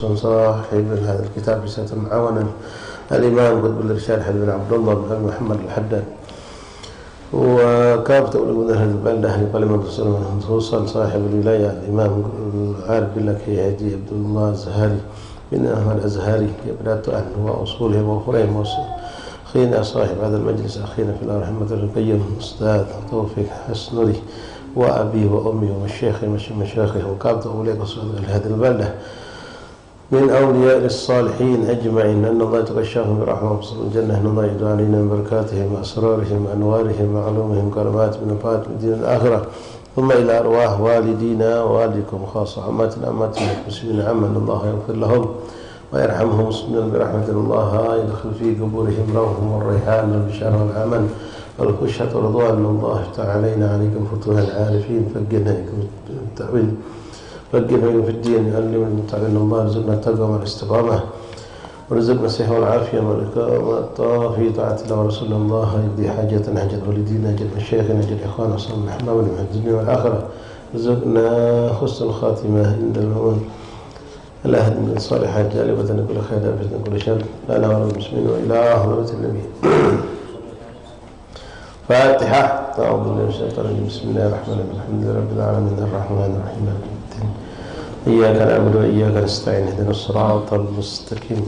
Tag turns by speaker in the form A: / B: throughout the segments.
A: صاحب هذا الكتاب رسالة معاونا الإمام قطب الإرشاد حبيب بن عبد الله بن محمد الحداد وكافة أولي أهل البلدة أهل قلمة السلام خصوصا صاحب الولاية الإمام عارف بالله كي هدي عبد الله الزهري بن أحمد الأزهري يبدأ أن وأصولهم وفرهم أخينا صاحب هذا المجلس أخينا في الله رحمة القيم أستاذ توفيق حسنوري وأبي وأمي ومشايخي مشايخه وكافة أولي هذه البلدة من أولياء الصالحين أجمعين أن الله يتغشاهم برحمة وصل الجنة أن الله يدعو علينا من بركاتهم وأسرارهم وأنوارهم وعلومهم كرامات من نفات من دين الآخرة ثم إلى أرواح والدينا ووالدكم خاصة عماتنا المسلمين عما أن الله يغفر لهم ويرحمهم مسلمين برحمة الله يدخل في قبورهم روحهم والريحان والبشارة والأمل والخشية ورضوان أن الله افتح علينا عليكم فتوح العارفين فقنا التأويل فقنا في الدين يعلم المتعلم الله رزقنا التقوى والاستقامة ورزقنا الصحة والعافية والإقامة في طاعة الله ورسول الله يقضي حاجتنا حاجة والدينا حاجة مشايخنا حاجة إخواننا وصلنا أحبابنا من الدنيا والآخرة رزقنا حسن الخاتمة عند الموت الأهل من الصالحات جالبة كل خير دافعة كل شر لنا وللمسلمين وإلى حضرة النبي. فاتحة. أعوذ بالله من الشيطان الرجيم. بسم الله الرحمن الرحيم. الحمد لله رب العالمين الرحمن الرحيم مالك يوم الدين. إياك نعبد وإياك نستعين اهدنا الصراط المستقيم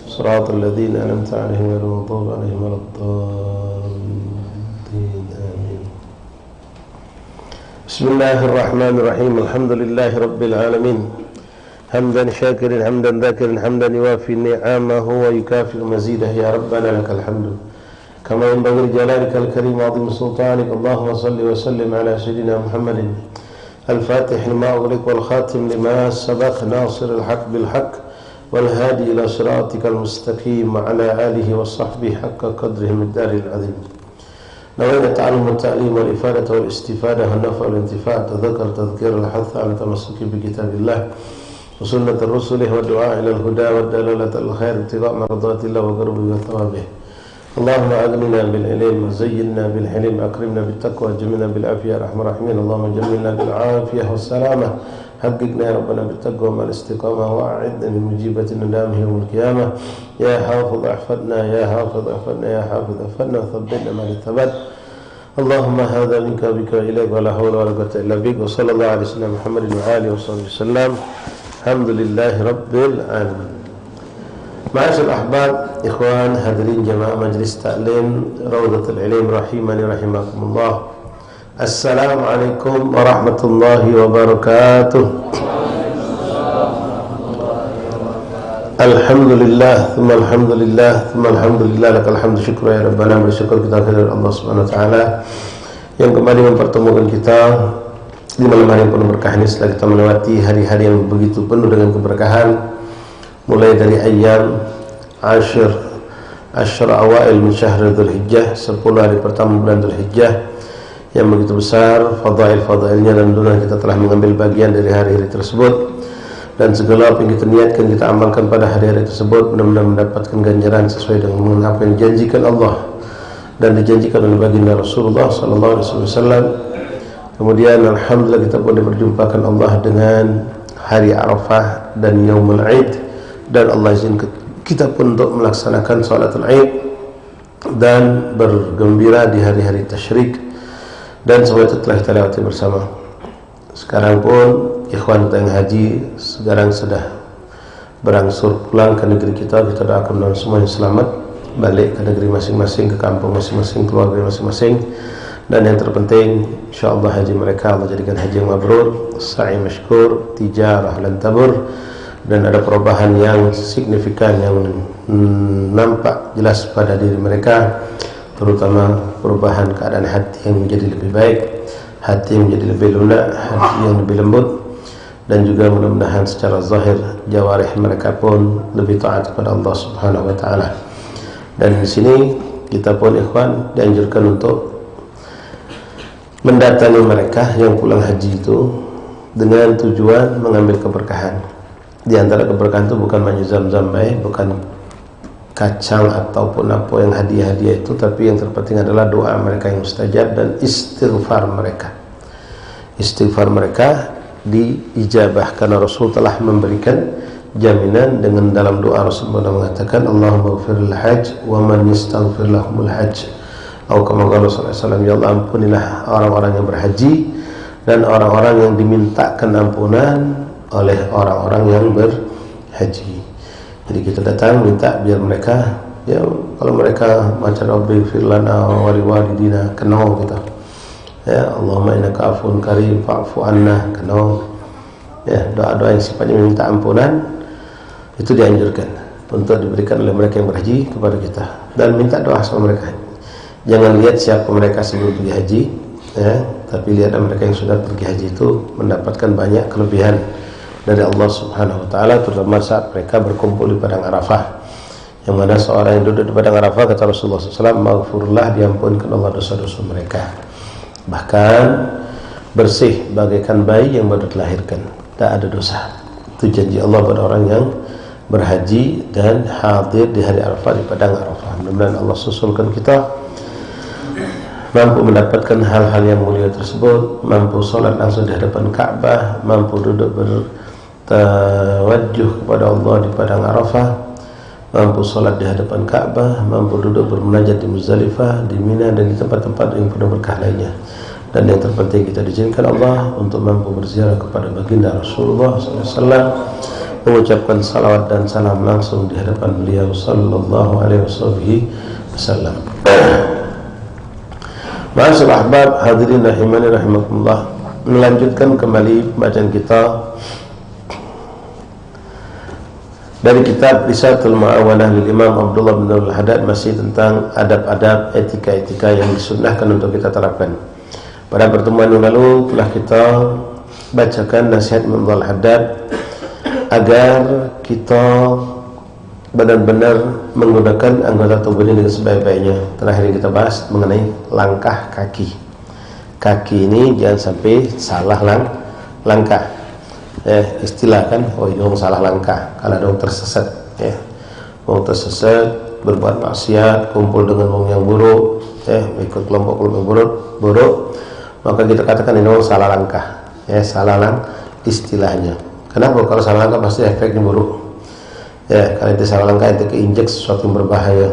A: صراط الذين أنعمت عليهم غير المغضوب عليهم ولا الضالين آمين. بسم الله الرحمن الرحيم. الحمد لله رب العالمين حمدا شاكرا حمدا ذاكرا حمدا يوافي نعمه ويكافئ مزيده. يا ربنا لك الحمد كما ينبغي لجلالك الكريم وعظيم سلطانك. اللهم صل وسلم على سيدنا محمد الفاتح لما أغلق والخاتم لما سبق ناصر الحق بالحق والهادي إلى صراطك المستقيم وعلى آله وصحبه حق قدره من الدار العظيم. نوينا التعلم والتعليم والإفادة والاستفادة والنفع والانتفاع تذكر تذكير الحث على التمسك بكتاب الله وسنة الرسل والدعاء إلى الهدى والدلالة على الخير ابتغاء مرضات الله وقربه وثوابه. اللهم أغننا بالعلم وزينا بالحلم أكرمنا بالتقوى جملنا بالعافية يا أرحم الراحمين. اللهم جملنا بالعافية والسلامة حققنا يا ربنا بالتقوى مع الاستقامة وأعدنا من مجيبة ندامه يوم القيامة. يا حافظ احفظنا يا حافظ احفظنا يا حافظ احفظنا وثبتنا مع الثبات. اللهم هذا منك بك وإليك ولا حول ولا قوة إلا بك. وصلى الله على سيدنا محمد وآله وصحبه وسلم. الحمد لله رب العالمين. Ma'asyiral ahbab, ikhwan, hadirin jamaah majlis taklim Raudhatul Ilm rahimani rahimakumullah. Assalamualaikum warahmatullahi wabarakatuh. Alhamdulillah, thumma alhamdulillah, thumma alhamdulillah, lakal hamdu syukra ya rabbana. Bersyukur kita kepada Allah Subhanahu wa taala yang kembali mempertemukan kita di malam hari yang penuh berkah ini setelah kita melewati hari-hari yang begitu penuh dengan keberkahan, mulai dari ayam Ashir awail min syahr Dhul Hijjah, 10 hari pertama bulan Dhul Hijjah yang begitu besar fadail-fadailnya, dan dulu kita telah mengambil bagian dari hari-hari tersebut, dan segala apa yang kita niatkan kita amalkan pada hari-hari tersebut benar-benar mendapatkan ganjaran sesuai dengan apa yang dijanjikan Allah dan dijanjikan oleh baginda Rasulullah sallallahu alaihi wasallam. Kemudian alhamdulillah kita pun diperjumpakan Allah dengan hari Arafah dan Yaumul Aid, dan Allah izinkan kita pun untuk melaksanakan salatul Aid dan bergembira di hari-hari tasyrik, dan semua itu telah kita lewati bersama. Sekarang pun ikhwan kita yang haji sekarang sudah berangsur pulang ke negeri kita. Kita doakan dan semuanya selamat balik ke negeri masing-masing, ke kampung masing-masing, keluarga masing-masing, dan yang terpenting insyaallah haji mereka Allah jadikan haji yang mabrur, sa'i masykur, tijarah lan tabur, dan ada perubahan yang signifikan yang nampak jelas pada diri mereka, terutama perubahan keadaan hati yang menjadi lebih baik, hati yang menjadi lebih lunak, hati yang lebih lembut, dan juga mudah-mudahan secara zahir jawarih mereka pun lebih taat kepada Allah Subhanahu wa taala. Dan di sini kita pun ikhwan dianjurkan untuk mendatangi mereka yang pulang haji itu dengan tujuan mengambil keberkahan. Di antara keberkahan itu bukan maju zam-zam bukan kacang ataupun apa yang hadiah-hadiah itu, tapi yang terpenting adalah doa mereka yang mustajab dan istighfar mereka. Istighfar mereka diijabah karena Rasul telah memberikan jaminan dengan dalam doa Rasulullah mengatakan Allahumma ighfiril hajj wa man yastaghfir lahumul hajj, atau kama qala sallallahu alaihi wasallam, ya Allah ampunilah orang-orang yang berhaji dan orang-orang yang dimintakan ampunan oleh orang-orang yang berhaji. Jadi kita datang minta biar mereka, ya kalau mereka macam Rabbi firlana wa liwalidina, kenal kita, ya Allahumma innaka afuwun karim fa'fu anna, kenal, ya doa-doa yang sifatnya meminta ampunan itu dianjurkan untuk diberikan oleh mereka yang berhaji kepada kita, dan minta doa sama mereka. Jangan lihat siapa mereka sebelum pergi haji, ya, tapi lihat mereka yang sudah pergi haji itu mendapatkan banyak kelebihan dari Allah Subhanahu wa taala, terutama saat mereka berkumpul di padang Arafah. Yang mana seorang yang duduk di padang Arafah, kata Rasulullah SAW, maghfurullah, diampunkan Allah dosa-dosa mereka, bahkan bersih bagaikan bayi yang baru dilahirkan, tak ada dosa. Itu janji Allah pada orang yang berhaji dan hadir di hari Arafah, di padang Arafah. Mudah-mudahan Allah susulkan kita mampu mendapatkan hal-hal yang mulia tersebut, mampu sholat langsung di hadapan Ka'bah, mampu duduk bertawajjuh kepada Allah di padang Arafah, mampu sholat di hadapan Ka'bah, mampu duduk bermunajat di Muzdalifah, di Mina, dan di tempat-tempat yang penuh berkah lainnya. Dan yang terpenting kita diizinkan Allah untuk mampu berziarah kepada baginda Rasulullah SAW, mengucapkan salawat dan salam langsung di hadapan beliau sallallahu alaihi wasallam. Ma'asyiral ahbab, hadirin rahimani rahimakumullah, melanjutkan kembali bacaan kita dari kitab Risalatul Mu'awalah lil Imam Abdullah bin Al-Haddad, masih tentang adab-adab, etika-etika yang disunnahkan untuk kita terapkan. Pada pertemuan yang lalu telah kita bacakan nasihat Imam Al-Haddad agar kita benar-benar menggunakan anggota tubuh ini dengan sebaik-baiknya. Terakhir kita bahas mengenai langkah kaki. Kaki ini jangan sampai salah langkah. Istilah kan, oh ini orang salah langkah. Kalau ada orang tersesat, ya, orang tersesat, berbuat maksiat, kumpul dengan orang yang buruk, ikut kelompok-kelompok buruk, maka kita katakan ini orang salah langkah. Salah istilahnya. Kenapa? Kalau salah langkah pasti efeknya buruk. Ya, kalau itu salah langkah, itu keinjek sesuatu yang berbahaya,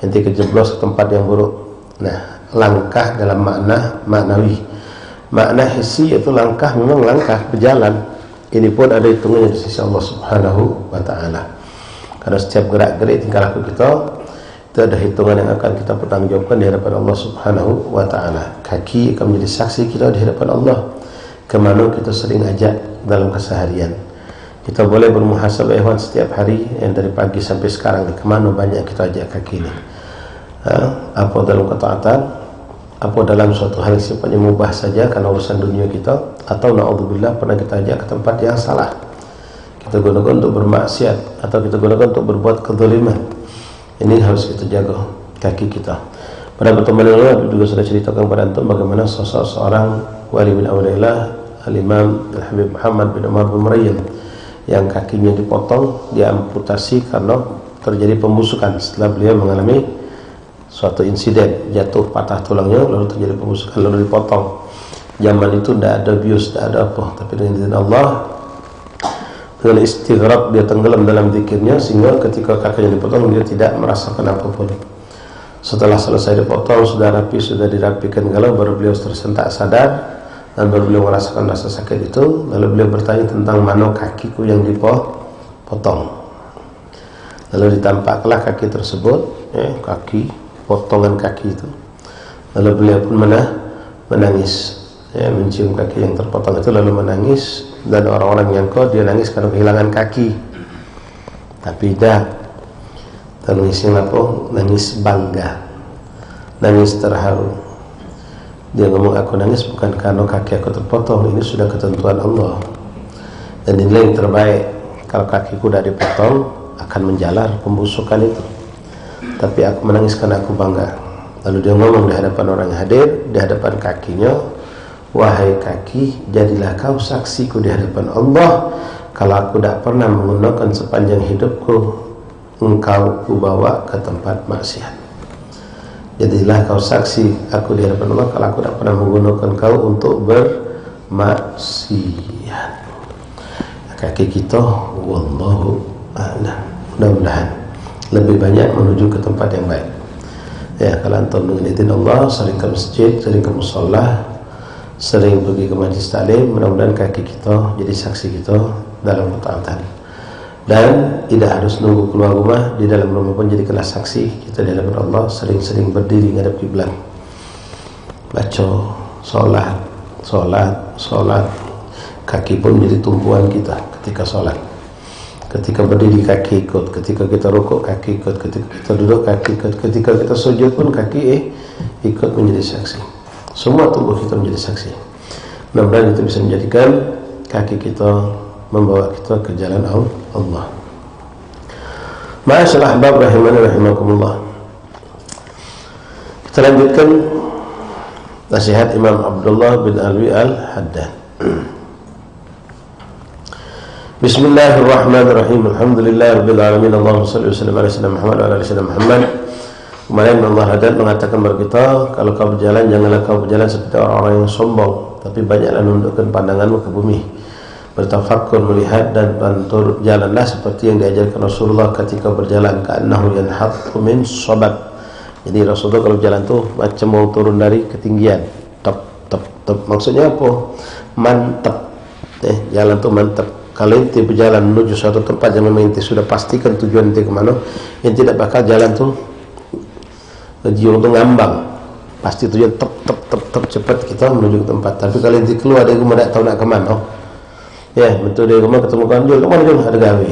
A: nanti kejeblos ke tempat yang buruk. Nah, langkah dalam makna maknawi, makna hissi yaitu langkah, memang langkah berjalan. Ini pun ada hitungannya di sisi Allah Subhanahu wa taala. Karena setiap gerak-gerik tingkah laku kita itu ada hitungan yang akan kita pertanggungjawabkan di hadapan Allah Subhanahu wa taala. Kaki akan menjadi saksi kita di hadapan Allah, kemana kita sering ajak dalam keseharian. Kita boleh bermuhasabah ikhwan setiap hari, yang dari pagi sampai sekarang ni, kemana banyak kita ajak kaki ni. Apa dalam ketaatan, apa dalam suatu hal yang sifatnya mubah saja karena urusan dunia kita, atau na'udzubillah pernah kita ajak ke tempat yang salah, kita gunakan untuk bermaksiat, atau kita gunakan untuk berbuat kezaliman. Ini harus kita jaga kaki kita. Pada pertemuan yang lalu juga sudah ceritakan kepada antum bagaimana sosok seorang wali bin awliyaillah, Al-Imam Al-Habib Muhammad bin Umar bin Murayyid, yang kakinya dipotong, diamputasi karena terjadi pembusukan setelah beliau mengalami suatu insiden, jatuh patah tulangnya, lalu terjadi pembusukan, lalu dipotong. Zaman itu tidak ada bius, tidak ada apa, tapi dengan izin Allah, dengan istighraq, dia tenggelam dalam zikirnya, sehingga ketika kakinya dipotong dia tidak merasakan apapun. Setelah selesai dipotong, sudah rapi, sudah dirapikan galau, baru beliau tersentak sadar, dan baru beliau merasakan rasa sakit itu. Lalu beliau bertanya tentang mana kakiku yang dipotong. Lalu ditampaklah kaki tersebut, kaki, potongan kaki itu. Lalu beliau pun menangis, mencium kaki yang terpotong itu, lalu menangis. Dan orang-orang menyangka dia nangis karena kehilangan kaki, tapi tidak. Nangisnya apa? Nangis bangga, nangis terharu. Dia ngomong, aku nangis bukan karena kaki aku terpotong, ini sudah ketentuan Allah, dan inilah yang terbaik. Kalau kakiku sudah dipotong, akan menjalar pembusukan itu, tapi aku menangis karena aku bangga. Lalu dia ngomong di hadapan orang yang hadir, di hadapan kakinya, wahai kaki, jadilah kau saksiku di hadapan Allah, kalau aku tidak pernah menggunakan sepanjang hidupku engkau kubawa ke tempat maksiat. Jadilah kau saksi aku di hadapan Allah kalau aku tidak pernah menggunakan kau untuk bermaksiat. kaki kita wallahu a'lam. Mudah-mudahan lebih banyak menuju ke tempat yang baik. Ya, kalau antum mengingatkan Allah, sering ke masjid, sering ke musholla, sering pergi ke majlis taklim, mudah-mudahan kaki kita jadi saksi kita dalam ketaatan. Dan tidak harus nunggu keluar rumah, di dalam rumah pun jadikanlah saksi kita di hadapan Allah, sering-sering berdiri menghadap kiblat, baca, sholat, kaki pun menjadi tumpuan kita ketika sholat. Ketika berdiri kaki ikut, ketika kita rukuk kaki ikut, ketika kita duduk kaki ikut, ketika kita sujud pun kaki ikut menjadi saksi. Semua tubuh kita menjadi saksi. Mudah-mudahan itu bisa menjadikan kaki kita membawa kita ke jalan Allah. Ma'asyiral ahbab rahimani rahimakumullah. Kita lanjutkan nasihat Imam Abdullah bin Alwi Al-Haddad. Bismillahirrahmanirrahim. Alhamdulillahirabbil alamin. Allahumma shalli wa sallim ala sayyidina Muhammad wa ala ali sayyidina Muhammad. Kemarin Allah Haddad mengatakan kepada kita, kalau kau berjalan janganlah kau berjalan seperti orang-orang yang sombong, tapi banyaklah menundukkan pandanganmu ke bumi, bertafakkur, melihat dan turut jalanlah seperti yang diajarkan Rasulullah ketika berjalan, ka'annahu yanhathu min sabab. Jadi Rasulullah kalau berjalan tuh macam mau turun dari ketinggian. Tep. Maksudnya apa? Mantap. Jalan tuh mantap. Kalau ente berjalan menuju suatu tempat yang memang ente sudah pastikan tujuan ente kemana, ente tidak bakal jalan tuh jiwa tuh ngambang. Pasti tujuan tep cepat kita menuju ke tempat. Tapi kalau ente keluar dari rumah tidak tahu nak kemana, ya betul dari rumah ketemu kawan jual, kemana jual? Ada gawe.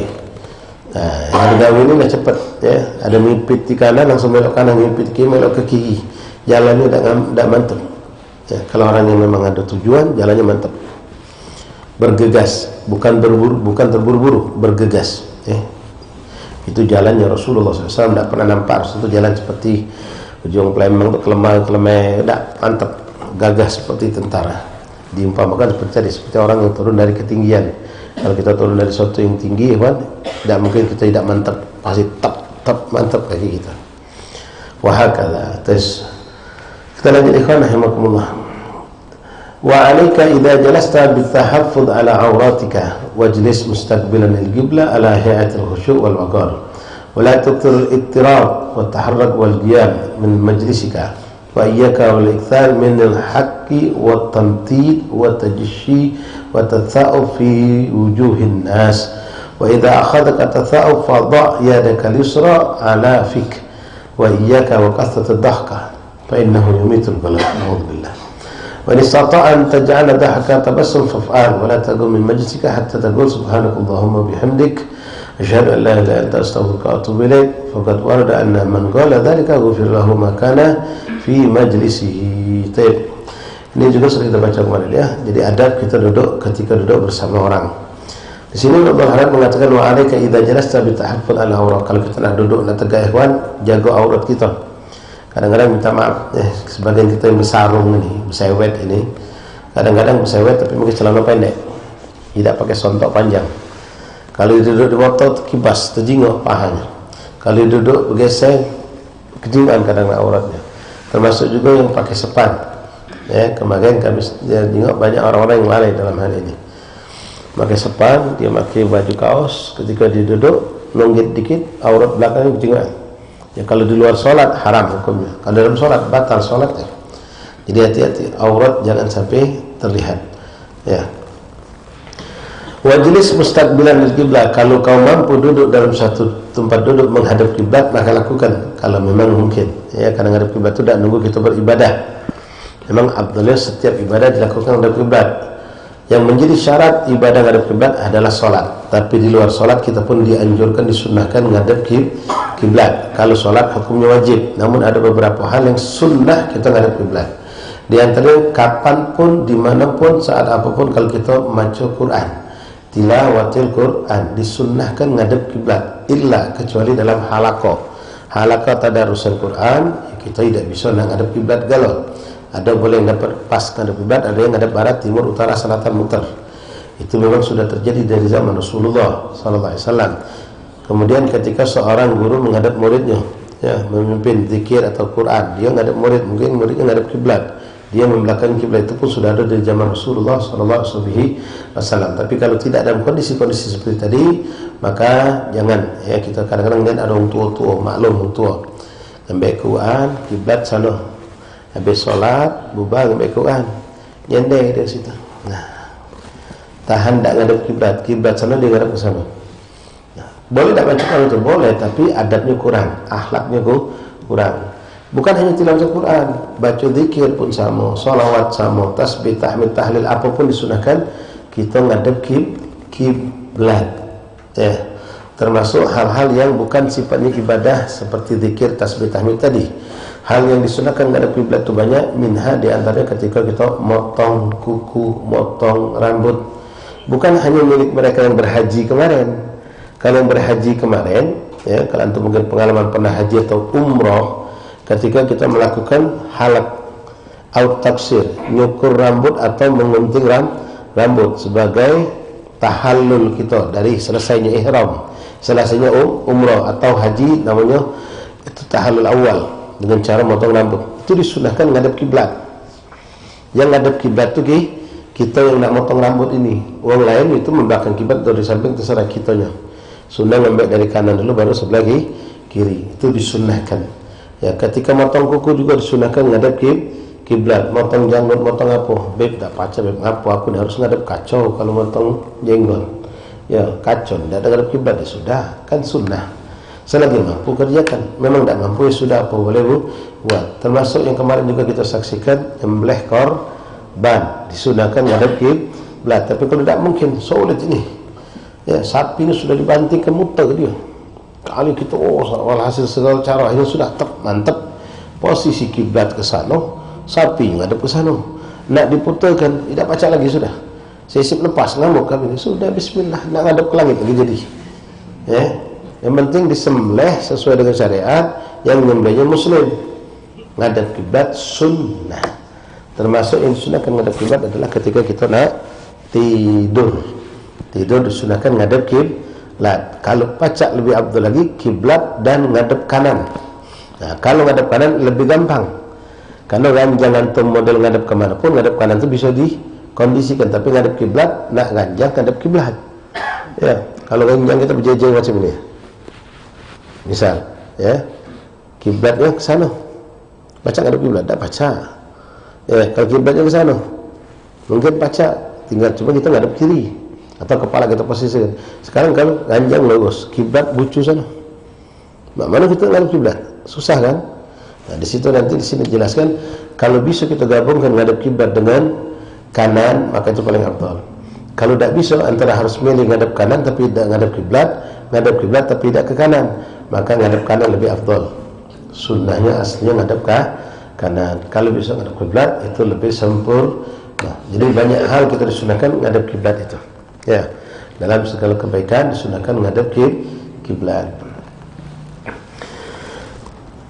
A: Nah, ada gawe ini nggak cepat, ya. Ada mimpit di kanan langsung belok kanan, mimpit ke kiri belok ke kiri. Jalannya tidak mantap. Ya, kalau orang yang memang ada tujuan, jalannya mantap. Bergegas, bukan terburu-buru, bergegas. Itu jalannya Rasulullah SAW. Tidak pernah nampak itu jalan seperti ujung Palembang itu kelemah, tidak mantap, gagah seperti tentara. Diumpamakan seperti orang yang turun dari ketinggian. Kalau kita turun dari sesuatu yang tinggi, tidak mungkin kita tidak mantap, pasti tap mantap kaki kita. Wahakala. Terus kita lanjut ikhwan rahimakumullah. وعليك إذا جلست بالتحفظ على عوراتك واجلس مستقبلا القبلة على هيئة الخشوع والوقار ولا تكثر الاضطراب والتحرك والقيام من مجلسك وإياك والإكثار من الحك والتنطيط والتجشي والتثاؤب في وجوه الناس وإذا أخذك التثاؤب فضع يدك اليسرى على فيك وإياك وكثرة الضحكة فإنه يميت القلب. أعوذ بالله. وإن استطاع أن تجعل ضحكا تبسم فافعل ولا تقم من مجلسك حتى تقول سبحانك اللهم وبحمدك أشهد أن لا إله إلا أنت أستغفرك وأتوب إليك فقد ورد أن من قال ذلك غفر له ما كان في مجلسه. Ini juga sering kita baca kemarin ya. Jadi adab kita duduk ketika duduk bersama orang. Di sini Allah Taala mengatakan wa alaika idza jalasta bi tahaffuz ala aurat. Kalau kita nak duduk nak tegak ikhwan, jaga aurat kita. Kadang-kadang minta maaf, sebagian kita yang bersarung ini, bersewet ini, kadang-kadang bersewet tapi mungkin celana pendek, tidak pakai sontok panjang. Kalau duduk di motor kibas, terjingok pahanya. Kalau duduk bergeser, kejingan kadang auratnya. Termasuk juga yang pakai sepan. Ya, kemarin kami tengok banyak orang-orang yang lalai dalam hal ini. Pakai sepan, dia pakai baju kaos, ketika dia duduk, nonggit dikit, aurat belakangnya kejingan. Ya, kalau di luar sholat haram hukumnya. Kalau dalam sholat batal sholatnya. Jadi hati-hati, aurat jangan sampai terlihat. Ya. Wajlis mustaqbilan al-qiblah. Kalau kau mampu duduk dalam satu tempat duduk menghadap kiblat, maka lakukan. Kalau memang mungkin. Ya, karena menghadap kiblat itu tidak nunggu kita beribadah. Memang abdullah setiap ibadah dilakukan menghadap kiblat. Yang menjadi syarat ibadah menghadap kiblat adalah sholat. Tapi di luar sholat kita pun dianjurkan, disunnahkan menghadap kiblat. Kalau sholat hukumnya wajib, namun ada beberapa hal yang sunnah kita menghadap kiblat. Di antaranya kapanpun, dimanapun, saat apapun kalau kita membaca Quran, tilawatil Quran disunnahkan menghadap kiblat. Illa kecuali dalam halaqah tadarusan Quran, kita tidak bisa menghadap kiblat galon. Ada boleh yang dapat pas menghadap kiblat, ada yang menghadap barat, timur, utara, selatan, muter. Itu memang sudah terjadi dari zaman Rasulullah SAW. Kemudian ketika seorang guru menghadap muridnya, ya, memimpin zikir atau Quran, dia menghadap murid, mungkin muridnya menghadap kiblat, Dia membelakangi kiblat itu pun sudah ada dari zaman Rasulullah SAW. Tapi kalau tidak dalam kondisi-kondisi seperti tadi, maka jangan. Ya, kita kadang-kadang lihat ada orang tua-tua, maklum orang tua, ambil Quran, kiblat sana. Habis solat, bubar ambil Quran, nyendai dari situ. Nah, tahan tak ngadap kiblat, kiblat sana dia ngadap ke sana. Nah, boleh tak baca Quran itu boleh, tapi adabnya kurang, akhlaknya kurang. Bukan hanya tilawah Quran, baca zikir pun sama, salawat sama, tasbih, tahmid, tahlil, apapun disunahkan kita ngadap kiblat. Ya, termasuk hal-hal yang bukan sifatnya ibadah seperti zikir, tasbih, tahmid tadi. Hal yang disunahkan ngadap kiblat itu banyak, minha di antaranya ketika kita motong kuku, motong rambut. Bukan hanya milik mereka yang berhaji kemarin. Kalau yang berhaji kemarin, ya, kalau antum mungkin pengalaman pernah haji atau umroh, ketika kita melakukan halak atau taksir, nyukur rambut atau mengunting rambut sebagai tahallul kita dari selesainya ihram, selesainya umroh atau haji, namanya itu tahallul awal dengan cara motong rambut. Itu disunahkan ngadap kiblat. Yang ngadap kiblat itu kita yang nak motong rambut ini. Orang lain itu membelakang kiblat dari samping, terserah kitanya. Sunnah ngambil dari kanan dulu baru sebelah kiri. Itu disunahkan. Ya, ketika motong kuku juga disunahkan ngadap kiblat. Motong janggut, motong apa? Beb tak pacar, beb apa? Aku harus ngadap kacau kalau motong jenggot. Ya, kacau. Tidak ada ngadap kiblat ya sudah, kan sunnah. Selagi mampu kerjakan. Memang tidak mampu ya sudah, apa boleh buat. Termasuk yang kemarin juga kita saksikan, nyembelih korban disunahkan ngadap kiblat. Tapi kalau tidak mungkin, sulit ini. Ya, sapi ini sudah dibantingkan muter dia. Kali kita walhasil segala cara ini sudah mantap. Posisi kiblat ke sana, sapi ngadap ke sana. Nak diputarkan, tidak baca lagi sudah. Sisip lepas ngamuk kami ini sudah bismillah, nak ngadap ke langit lagi jadi. Ya. Yang penting disembelih sesuai dengan syariat, yang menyembelihnya muslim. Ngadap kiblat sunnah. Termasuk yang disunahkan ngadap kiblat adalah ketika kita nak tidur. Tidur disunahkan ngadap kiblat. Kalau pacak lebih afdal lagi kiblat dan ngadap kanan. Nah, kalau ngadap kanan lebih gampang. Karena ranjang antum model ngadap kemana pun, ngadap kanan itu bisa dikondisikan. Tapi ngadap kiblat, nak ranjang ngadap kiblat. Ya, kalau ranjang kita berjejer macam ini. Misal, ya, kiblatnya ke sana. Baca ngadap kiblat, tak baca. Ya, kalau kiblatnya ke sana, mungkin baca, tinggal cuma kita ngadap kiri atau kepala kita posisikan. Sekarang kalau ranjang lurus, kiblat bucu sana. Mana kita ngadap kiblat? Susah kan? Nah, di situ nanti di sini jelaskan kalau bisa kita gabungkan ngadap kiblat dengan kanan, maka itu paling afdal. Kalau tidak bisa, antara harus milih ngadap kanan tapi tidak ngadap kiblat tapi tidak ke kanan, maka ngadap kanan lebih afdal. Sunnahnya aslinya ngadap ke kanan. Kalau bisa ngadap kiblat itu lebih sempurna. Jadi banyak hal kita disunahkan ngadap kiblat itu. Ya, dalam segala kebaikan disunahkan ngadap kiblat.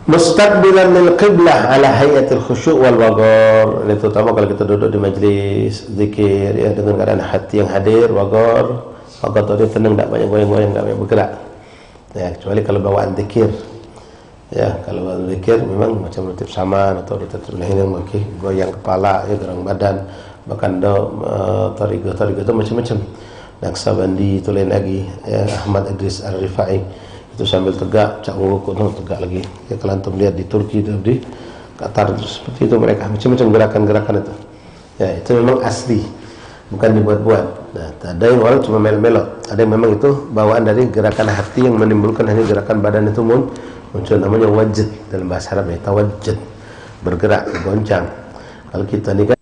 A: Mustaqbilan lil qiblah ala hayatil khusyuk wal waghar. Ini terutama kalau kita duduk di majlis zikir ya, dengan keadaan hati yang hadir, waghar tadi tenang, tak banyak goyang-goyang, tak banyak bergerak. Ya, kecuali kalau bawaan zikir. Ya, kalau bawaan zikir memang macam rutib saman atau rutib lain yang mungkin goyang kepala, ya, gerang badan, bahkan tariqah itu macam-macam. Naksabandi itu lain lagi, ya, Ahmad Idris Ar-Rifai itu sambil tegak, cak nguruk tegak lagi. Ya, kalau antum lihat di Turki itu, di Qatar seperti itu mereka macam-macam gerakan-gerakan itu. Ya, itu memang asli, bukan dibuat-buat. Nah, ada yang orang cuma melo-melo, ada yang memang itu bawaan dari gerakan hati yang menimbulkan hanya gerakan badan itu muncul, namanya wajid dalam bahasa Arab, ya, tawajjud, bergerak, bergoncang. Kalau kita ini kan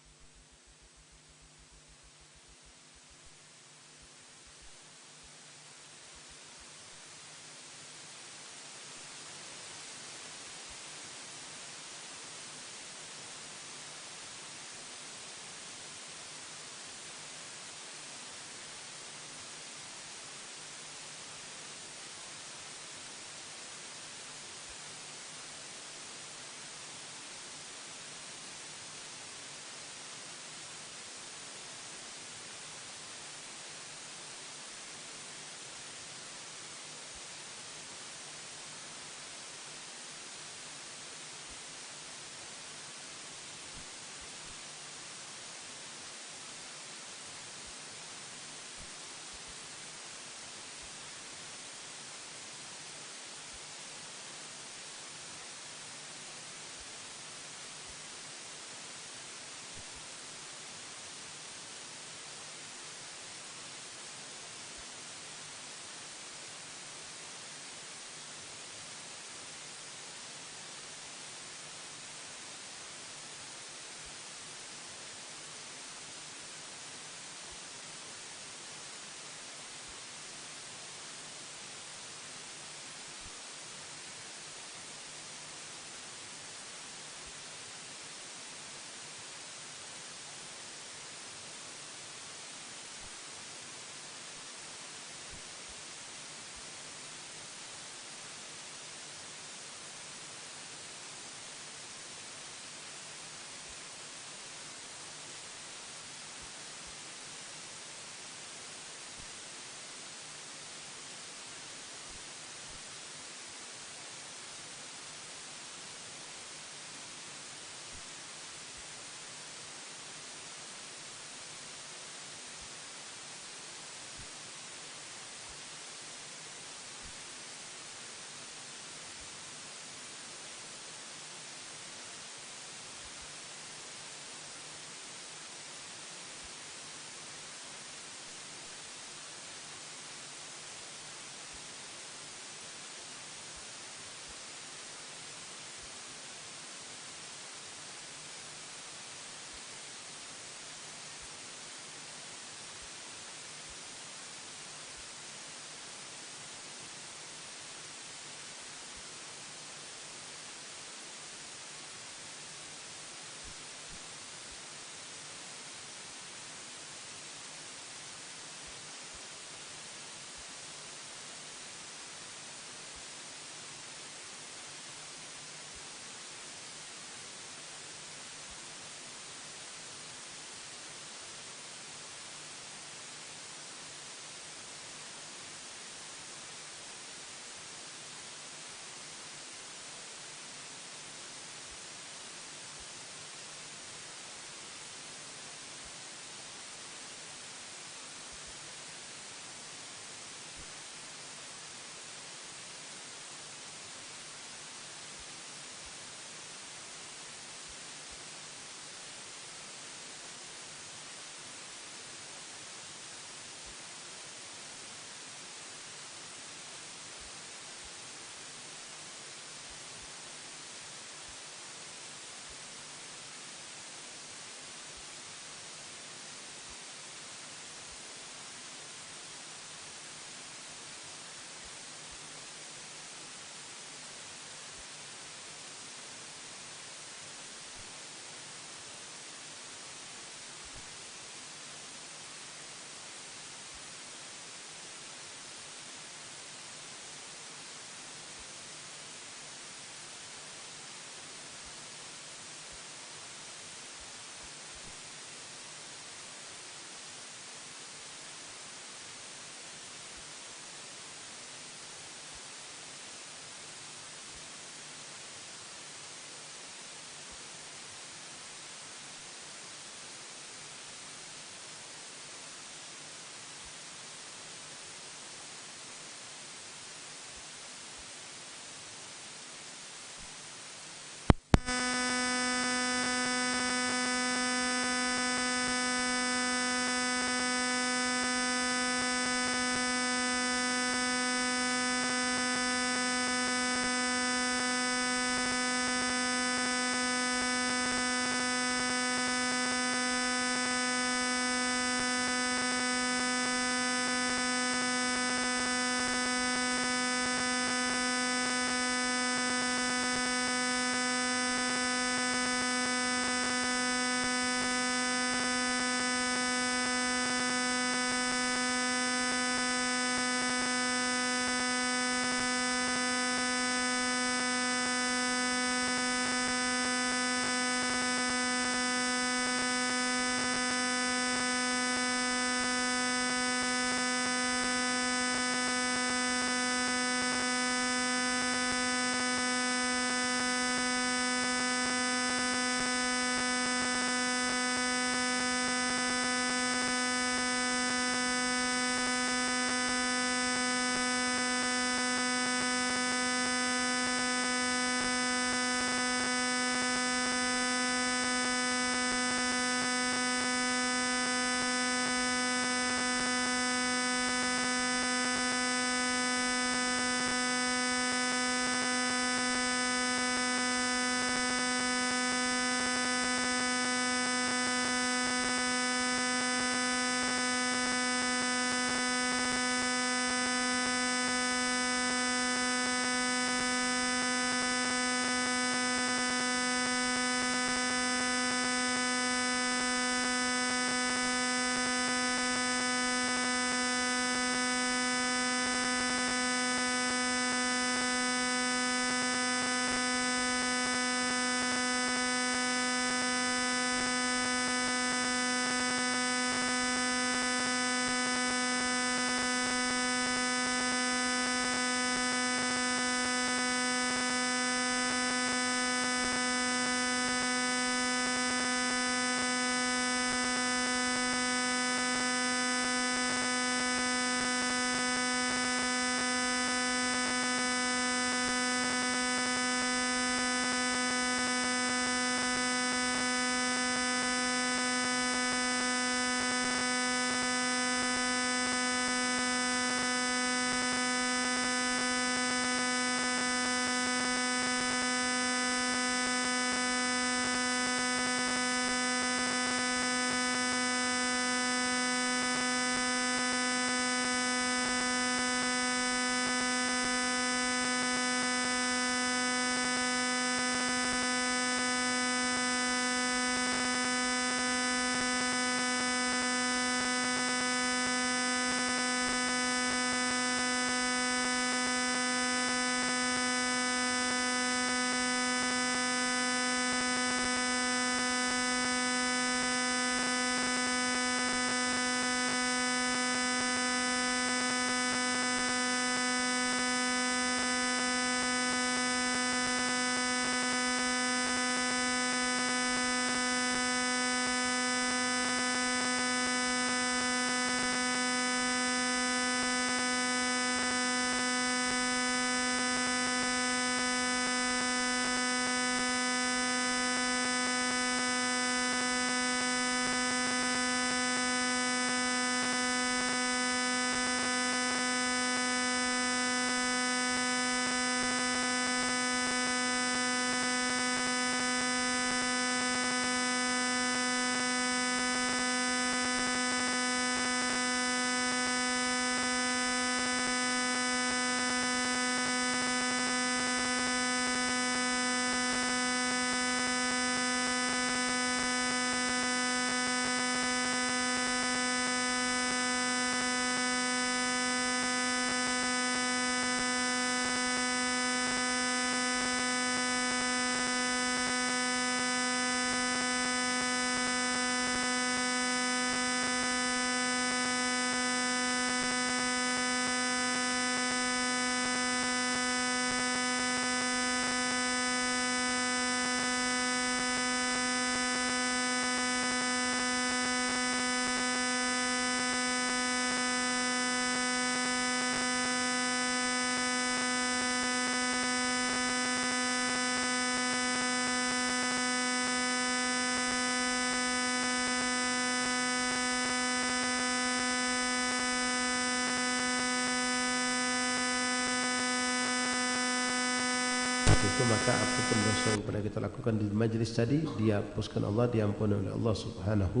A: itu maka apapun dosa yang pernah kita lakukan di majlis tadi dihapuskan Allah, diampuni oleh Allah Subhanahu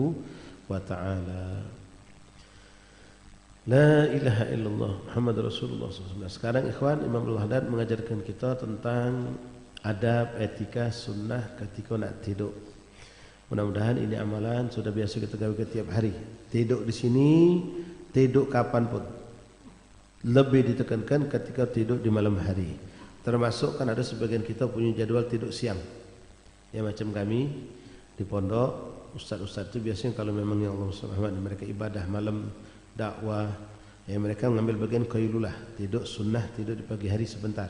A: wa taala. La ilaha illallah Muhammad Rasulullah SAW. Sekarang ikhwan, Imam Al-Haddad mengajarkan kita tentang adab, etika, sunnah ketika nak tidur. Mudah-mudahan ini amalan sudah biasa kita gawe tiap hari. Tidur di sini, tidur kapan pun. Lebih ditekankan ketika tidur di malam hari. Termasuk kan ada sebagian kita punya jadwal tidur siang. Ya macam kami di pondok, ustaz-ustaz itu biasanya kalau memang yang Allah SWT mereka ibadah malam, dakwah, ya mereka mengambil bagian qailulah, tidur sunnah, tidur di pagi hari sebentar,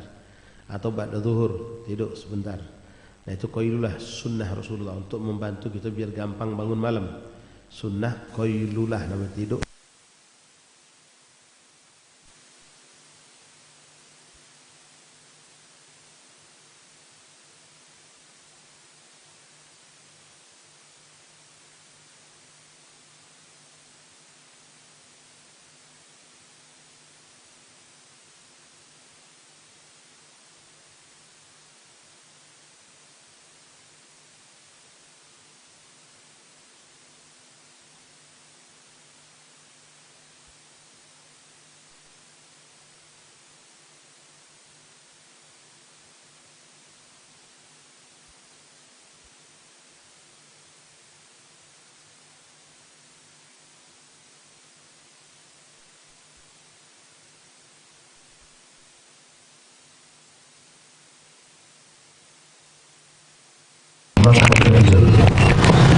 A: atau ba'da zuhur, tidur sebentar. Nah itu qailulah sunnah Rasulullah untuk membantu kita biar gampang bangun malam. Sunnah qailulah nama tidur.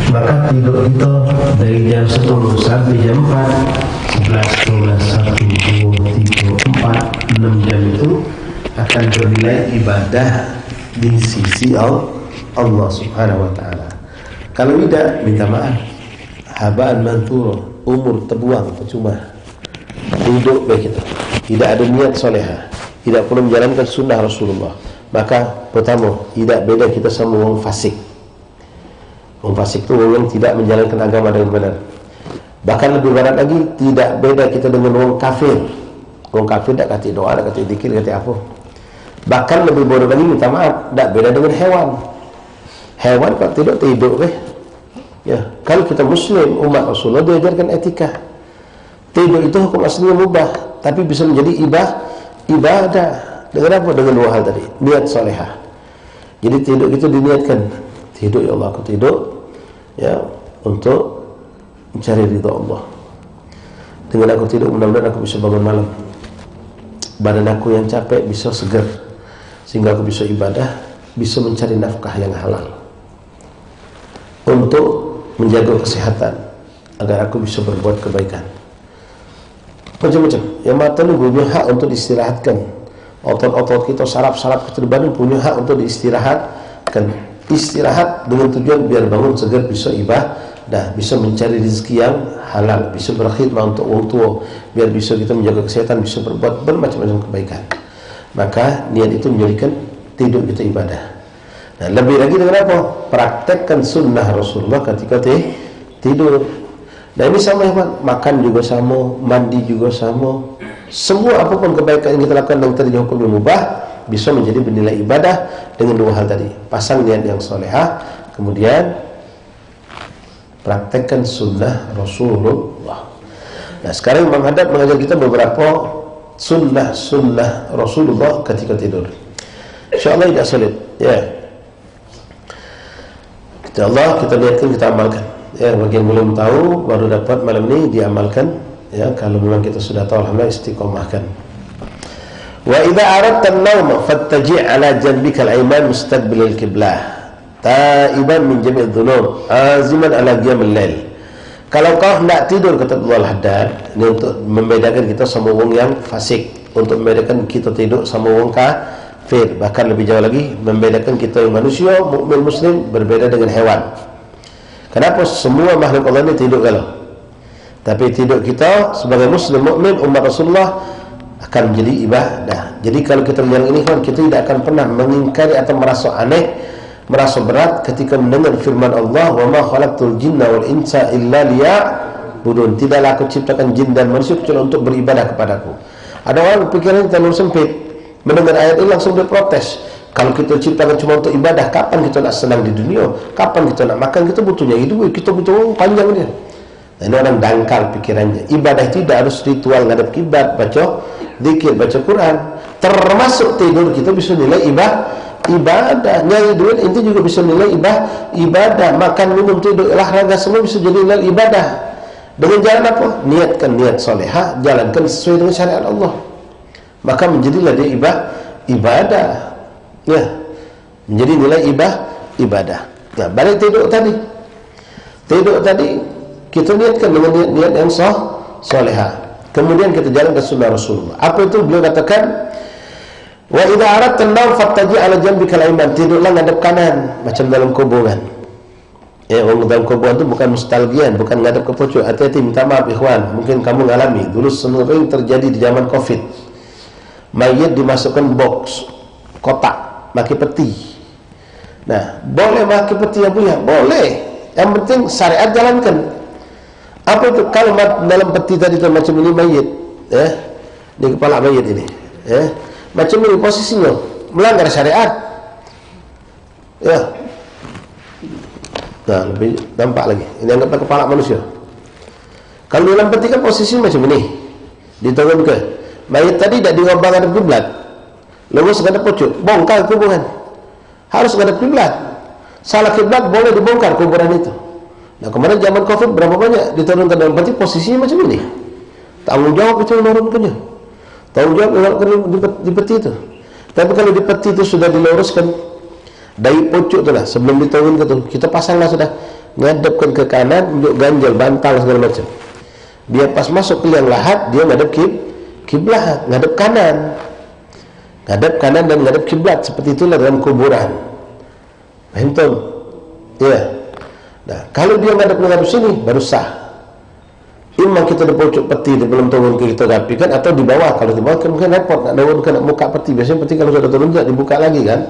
A: Maka tidur kita dari jam 10 sampai jam 4, 11, 12, 1, 2, 3, 4, 6 jam itu akan bernilai ibadah di sisi Allah Subhanahu wa taala. Kalau tidak, minta maaf, habaan manthura, umur terbuang percuma. Hidup baik kita tidak ada niat solehah, tidak perlu menjalankan sunnah Rasulullah, maka pertama tidak beda kita sama orang fasik. Orang fasik itu orang yang tidak menjalankan agama dengan benar. Bahkan lebih berat lagi, tidak beda kita dengan orang kafir. Orang kafir tak kata doa, tak kata zikir, kata apa. Bahkan lebih bodoh lagi, minta maaf, tak beda dengan hewan. Hewan kalau tidur ya. Kalau kita muslim, umat Rasulullah diajarkan etika. Tidur itu hukum aslinya mubah, tapi bisa menjadi ibadah. Dengan apa? Dengan dua hal tadi, niat solehah. Jadi tidur itu diniatkan, tidur ya Allah, aku tidur ya untuk mencari ridha Allah. Dengan aku tidur mudah-mudahan aku bisa bangun malam, badan aku yang capek bisa segar, sehingga aku bisa ibadah, bisa mencari nafkah yang halal untuk menjaga kesehatan, agar aku bisa berbuat kebaikan. Macam-macam. Yang mata ini punya hak untuk diistirahatkan. Otot-otot kita, saraf-saraf kita di badan punya hak untuk diistirahatkan. Istirahat dengan tujuan biar bangun segar, bisa ibadah, bisa mencari rezeki yang halal, bisa berkhidmat untuk orang tua, biar bisa kita menjaga kesehatan, bisa berbuat bermacam-macam kebaikan. Maka niat itu menjadikan tidur kita ibadah. Nah, lebih lagi dengan apa? Praktekkan sunnah Rasulullah ketika tidur. Nah ini sama ya, makan juga sama, mandi juga sama. Semua apapun kebaikan yang kita lakukan yang tadi hukumnya mubah, bisa menjadi bernilai ibadah dengan dua hal tadi. Pasang niat yang solehah, kemudian praktekkan sunnah Rasulullah. Nah sekarang Imam Haddad mengajar kita beberapa sunnah Rasulullah ketika tidur. InsyaAllah tidak sulit ya. InsyaAllah kita lihatkan, kita amalkan ya. Bagi yang belum tahu, baru dapat malam ini diamalkan ya. Kalau memang kita sudah tahu, alhamdulillah istiqomahkan. Wa idza aradta an-nawma fattaji' ala janbika al-ayman mustaqbil al-qiblah taiban min jami' adh-dhunub aziman ala qiyam al-lail. Kalau kau hendak tidur, kata Abdullah Al-Haddad, ini untuk membedakan kita sama orang yang fasik, untuk membedakan kita tidur sama orang kafir, bahkan lebih jauh lagi membedakan kita yang manusia mukmin muslim berbeda dengan hewan. Kenapa? Semua makhluk Allah ini tidur galau, tapi tidur kita sebagai muslim mukmin umat Rasulullah akan menjadi ibadah. Jadi kalau kita yang ini kan, kita tidak akan pernah mengingkari atau merasa aneh, merasa berat ketika mendengar firman Allah, wa ma khalaqtul jinna wal insa illa liya'budun. Tidaklah aku ciptakan jin dan manusia kecuali untuk beribadah kepadaku. Ada orang pikirannya terlalu sempit, mendengar ayat ini langsung berprotes. Kalau kita ciptakan cuma untuk ibadah, kapan kita nak senang di dunia? Kapan kita nak makan? Kita butuh nyari duit, kita butuh panjang dia. Nah, ini orang dangkal pikirannya. Ibadah tidak harus ritual ngadap kiblat, baca zikir, baca Quran. Termasuk tidur kita bisa nilai ibadah. Nyari duit itu juga bisa nilai ibadah. Makan, minum, tidur, olahraga semua bisa jadi nilai ibadah. Dengan jalan apa? Niatkan niat solehah, jalankan sesuai dengan syariat Allah. Maka menjadilah dia ibadah. Ya, menjadi nilai ibadah. Nah, balik tidur tadi. Tidur tadi kita niatkan dengan niat yang solehah. Kemudian kita jalankan sunnah Rasulullah. Apa itu? Beliau katakan, wa idza aradta an-nawm fattaji' ala janbika al-ayman. Tidurlah ngadap kanan macam dalam kuburan. Ya, orang dalam kuburan itu bukan nostalgian, bukan ngadap ke pojok. Hati-hati, minta maaf ikhwan, mungkin kamu ngalami. Dulu sering terjadi di zaman Covid. Mayat dimasukkan box, kotak, maki peti. Nah, boleh maki peti ya Buya? Boleh. Yang penting syariat jalankan. Apa itu? Kalau dalam peti tadi itu macam ini mayat, di kepala mayat ini, macam ini posisinya, melanggar syariat. Ya. Nah, lebih nampak lagi. Ini anggaplah kepala manusia. Kalau dalam peti kan posisi macam ini, diturunkan. Mayat tadi tidak diobang ngadap kiblat, lurus ngadap pojok, bongkar kuburan. Harus ngadap kiblat. Salah kiblat boleh dibongkar kuburan itu. Nah, kemarin zaman Covid berapa banyak diturunkan dalam peti posisinya macam ini. Tanggung jawab itu menurunkannya. Tanggung jawab di peti itu. Tapi kalau di peti itu sudah diluruskan dari pojok tu lah, sebelum diturunkan tu, kita pasanglah sudah, ngadapkan ke kanan, untuk ganjal, bantal segala macam. Dia pas masuk ke liang lahat, dia ngadap kiblat, ngadap kanan. Ngadap kanan dan ngadap kiblat, seperti itulah dalam kuburan. Faham tak? Ya. Nah, kalau dia ngadap sini, baru sah. Imam kita di pojok peti, dia belum turun ke kita rapikan, atau di bawah. Kalau di bawah kan mungkin repot, nak turunkan, nak buka peti. Biasanya peti kalau sudah turun, tidak dibuka lagi kan.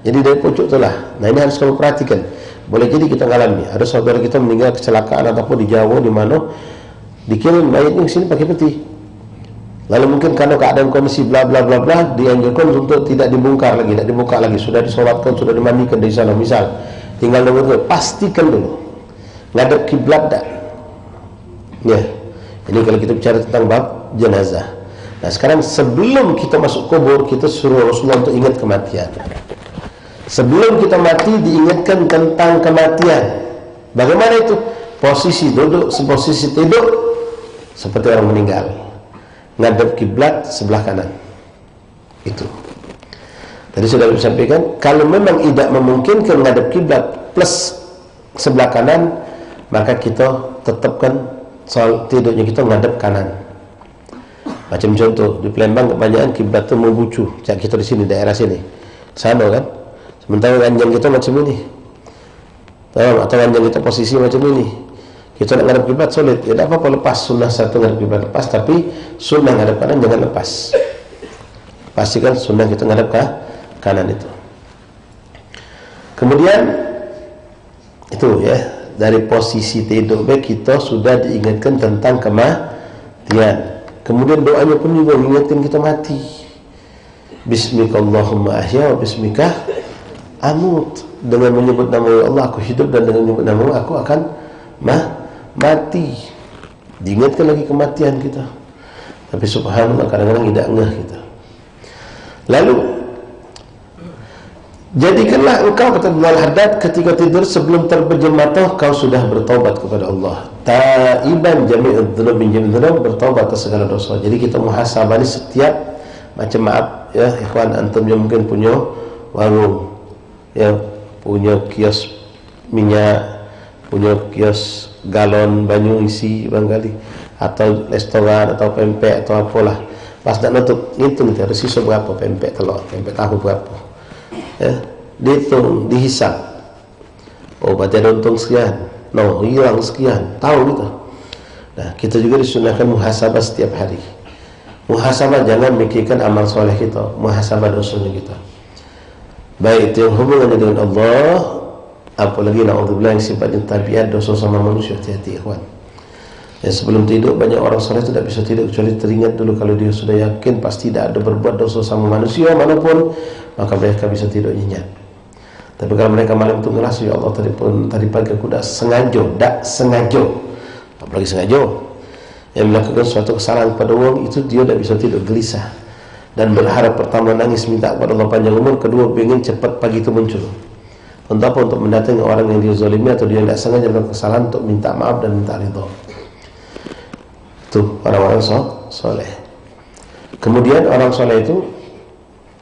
A: Jadi dari pojok itulah. Nah, ini harus kamu perhatikan. Boleh jadi kita ngalami. Ada saudara kita meninggal kecelakaan ataupun di Jawa, di mana dikirim mayatnya ke sini pakai peti. Lalu mungkin karena keadaan kondisi bla bla bla bla, dianjurkan untuk tidak dibongkar lagi, tidak dibuka lagi. Sudah disolatkan, sudah dimandikan dari sana. Misal, tinggal nomor pastikan dulu ngadap kiblat tak. Ya, ini kalau kita bicara tentang bab jenazah. Nah, sekarang sebelum kita masuk kubur, kita suruh Rasulullah untuk ingat kematian. Sebelum kita mati diingatkan tentang kematian. Bagaimana itu? Posisi duduk, posisi tidur seperti orang meninggal. Ngadap kiblat sebelah kanan. Itu. Tadi sudah disampaikan, kalau memang tidak memungkinkan ngadap kiblat plus sebelah kanan, maka kita tetapkan soal tidurnya kita ngadap kanan. Macam contoh di Palembang kebanyakan kiblat itu membucu. Cak kita di sini, daerah sini, sana kan. Sementara ranjang kita macam ini, atau ranjang kita posisi macam ini. Kita nak ngadap kiblat sulit. Ya tak apa-apa, lepas sunnah satu ngadap kiblat lepas, tapi sunnah ngadap kanan jangan lepas. Pastikan sunnah kita ngadap ke kanan itu. Kemudian itu ya, dari posisi tidur kita sudah diingatkan tentang kematian. Kemudian doanya pun juga mengingatkan kita mati. Bismika Allahumma ahya wa bismika amut. Dengan menyebut nama Allah aku hidup, dan dengan menyebut nama aku akan mati. Diingatkan lagi kematian kita. Tapi subhanallah kadang-kadang tidak ngeh kita. Lalu jadikanlah engkau, kata Al-Haddad, ketika tidur sebelum terbejam mata, kau sudah bertaubat kepada Allah. Taiban jami'ud dzunub min jami'id dzunub, bertaubat atas segala dosa. Jadi kita muhasabah ni setiap macam, maaf ya ikhwan, antum yang mungkin punya warung, ya punya kios minyak, punya kios galon banyu isi barangkali, atau restoran atau pempek atau apalah. Pas nak nutup, ngitung nanti harus sisa berapa pempek telur, pempek tahu berapa. Ya, dihitung, dihisap. Oh, berarti ada untung sekian. No, hilang sekian. Tahu gitu. Nah, kita juga disunahkan muhasabah setiap hari. Muhasabah, jangan mikirkan amal soleh kita, muhasabah dosanya kita. Baik itu yang hubungannya dengan Allah, apalagi na'udzubillah yang sifatnya tabiat dosa sama manusia. Hati-hati ikhwan. Ya, sebelum tidur banyak orang soleh tidak bisa tidur kecuali teringat dulu, kalau dia sudah yakin pasti tidak ada berbuat dosa sama manusia manapun, maka mereka bisa tidur nyenyak. Tapi kalau mereka malam itu ngeras, ya Allah, tadi pagi aku dah sengaja, apalagi sengaja yang melakukan suatu kesalahan pada orang itu, dia tidak bisa tidur, gelisah dan berharap, pertama nangis minta kepada Allah panjang umur, kedua ingin cepat pagi itu muncul. Untuk apa? Untuk mendatangi orang yang dia zalimi atau dia tidak sengaja melakukan kesalahan, untuk minta maaf dan minta ridha. Itu orang-orang soleh. Kemudian orang soleh itu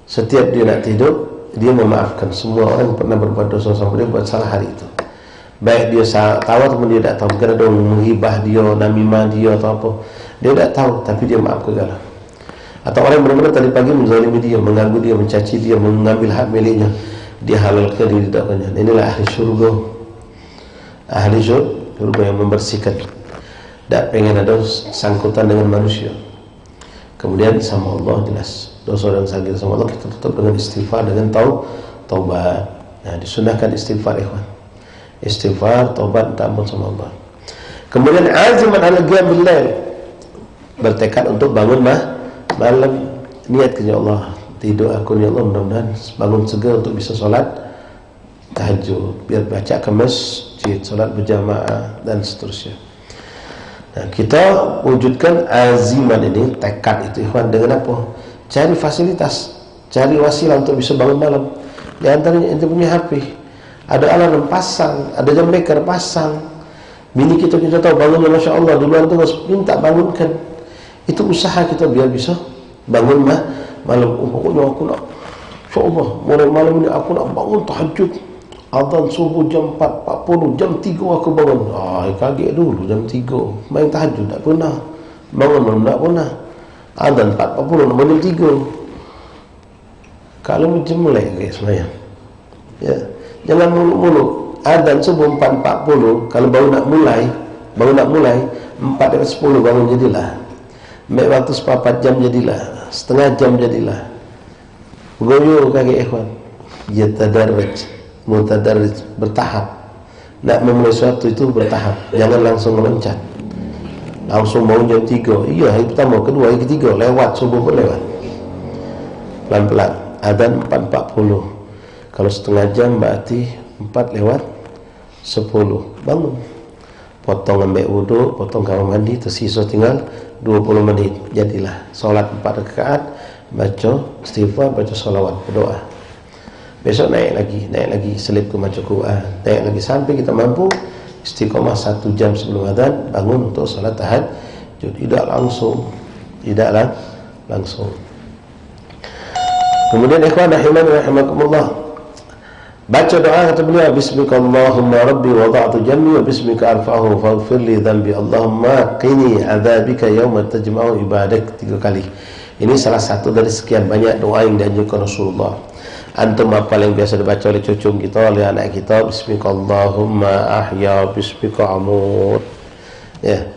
A: setiap dia nak tidur, dia memaafkan semua orang yang pernah berbuat dosa sama dia, buat salah hari itu. Baik dia tahu ataupun dia tidak tahu, mungkin ada orang menghibah dia, namimah dia atau apa, dia tidak tahu, tapi dia maaf segala. Atau orang yang benar-benar tadi pagi menzalimi dia, mengganggu dia, mencaci dia, mengambil hak miliknya, dia halalkan, dia didakwakannya. Inilah ahli syurga. Ahli syurga yang membersihkan, tidak pengen ada sangkutan dengan manusia. Kemudian sama Allah jelas dosa dan sakit sama Allah kita tutup dengan istighfar, dengan taubat. Nah, disunahkan istighfar, ikhwan. Istighfar, taubat, minta ampun sama Allah. Kemudian aziman ala qiyamil lail, bertekad untuk bangun malam, niat ya Allah, tidur aku ya Allah, mudah-mudahan bangun segera untuk bisa sholat tahajud, biar baca ke masjid, sholat berjamaah dan seterusnya. Nah, kita wujudkan aziman ini, tekad itu, ikhwan, dengan apa? Cari fasilitas, cari wasilah untuk bisa bangun malam. Di antaranya ente punya HP, ada alarm pasang, ada jam beker pasang. Bini kita tahu bangunnya Masya Allah, duluan tu minta bangunkan. Itu usaha kita biar bisa bangun malam. Pokoknya aku nak, Insya Allah, mulai malam ini aku nak bangun tahajud. Azan subuh jam 4.40, jam 3 aku bangun. Kaget dulu jam 3, main tahajud tak pernah, bangun malam tak pernah. Azan 4.40 nak bangun 3. Kalau macam mulai guys semayang, ya, jangan muluk-muluk. Azan subuh 4.40, kalau baru nak mulai 4.10 bangun jadilah. Ambil waktu 4 jam jadilah, setengah jam jadilah. Goyo kaget ikhwan. Ya mutadarrij, bertahap. Nak memulai sesuatu itu bertahap, jangan langsung meloncat. Langsung bangun jam 3. Iya, hari pertama, kedua, hari ketiga lewat, subuh pun lewat. Pelan-pelan. Adzan 4.40. Kalau setengah jam berarti 4:10. Bangun. Potong ambil wuduk, potong kamar mandi, tersisa tinggal 20 menit. Jadilah solat 4 rakaat, baca istighfar, baca salawat, berdoa. Besok naik lagi, selip ke baca Quran, naik lagi sampai kita mampu istiqomah 1 jam sebelum adzan, bangun untuk salat tahajud. Tidak langsung. Kemudian ikhwan rahimani rahimakumullah, baca doa kata beliau, bismika Allahumma rabbi wada'tu jambi wa bismika arfa'uhu faghfir li dhanbi Allahumma qini adzabika yawma tajma'u ibadak, 3 kali. Ini salah satu dari sekian banyak doa yang dianjurkan Rasulullah. Antum apa yang biasa dibaca oleh cucu kita, oleh anak kita, bismika Allahumma ahya, bismika amut. Ya,